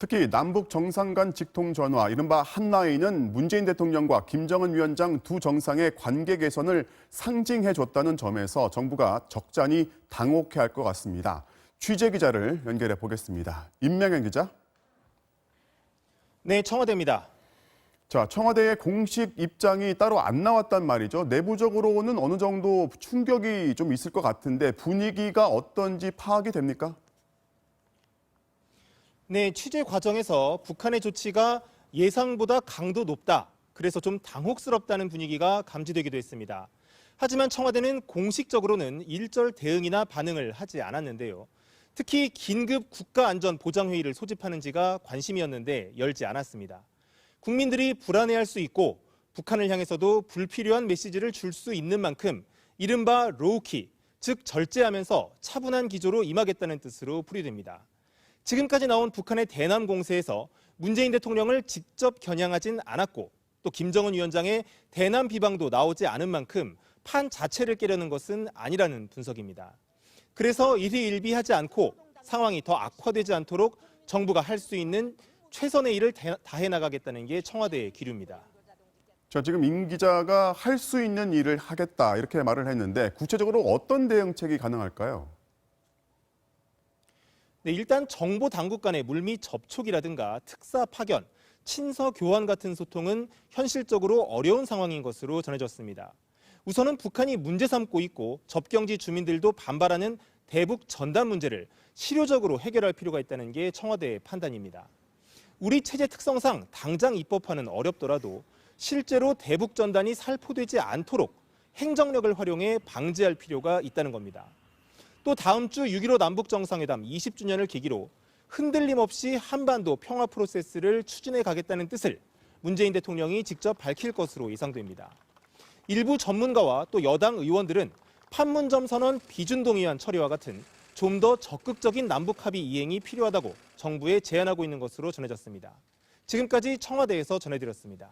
특히 남북 정상 간 직통 전화, 이른바 한라인은 문재인 대통령과 김정은 위원장 두 정상의 관계 개선을 상징해줬다는 점에서 정부가 적잖이 당혹해할 것 같습니다. 취재 기자를 연결해 보겠습니다. 임명현 기자. 네, 청와대입니다. 자, 청와대의 공식 입장이 따로 안 나왔단 말이죠. 내부적으로는 어느 정도 충격이 좀 있을 것 같은데 분위기가 어떤지 파악이 됩니까? 네, 취재 과정에서 북한의 조치가 예상보다 강도 높다. 그래서 좀 당혹스럽다는 분위기가 감지되기도 했습니다. 하지만 청와대는 공식적으로는 일절 대응이나 반응을 하지 않았는데요. 특히 긴급 국가안전보장회의를 소집하는지가 관심이었는데 열지 않았습니다. 국민들이 불안해할 수 있고 북한을 향해서도 불필요한 메시지를 줄 수 있는 만큼 이른바 로우키, 즉 절제하면서 차분한 기조로 임하겠다는 뜻으로 풀이됩니다. 지금까지 나온 북한의 대남 공세에서 문재인 대통령을 직접 겨냥하진 않았고 또 김정은 위원장의 대남 비방도 나오지 않은 만큼 판 자체를 깨려는 것은 아니라는 분석입니다. 그래서 일희일비하지 않고 상황이 더 악화되지 않도록 정부가 할 수 있는 최선의 일을 다해 나가겠다는 게 청와대의 기류입니다. 자, 지금 임 기자가 할 수 있는 일을 하겠다 이렇게 말을 했는데 구체적으로 어떤 대응책이 가능할까요? 네, 일단 정보 당국 간의 물밑 접촉이라든가 특사 파견, 친서 교환 같은 소통은 현실적으로 어려운 상황인 것으로 전해졌습니다. 우선은 북한이 문제 삼고 있고 접경지 주민들도 반발하는 대북 전단 문제를 실효적으로 해결할 필요가 있다는 게 청와대의 판단입니다. 우리 체제 특성상 당장 입법화는 어렵더라도 실제로 대북 전단이 살포되지 않도록 행정력을 활용해 방지할 필요가 있다는 겁니다. 또 다음 주 6.15 남북정상회담 20주년을 계기로 흔들림 없이 한반도 평화 프로세스를 추진해 가겠다는 뜻을 문재인 대통령이 직접 밝힐 것으로 예상됩니다. 일부 전문가와 또 여당 의원들은 판문점 선언 비준동의안 처리와 같은 좀 더 적극적인 남북 합의 이행이 필요하다고 정부에 제안하고 있는 것으로 전해졌습니다. 지금까지 청와대에서 전해드렸습니다.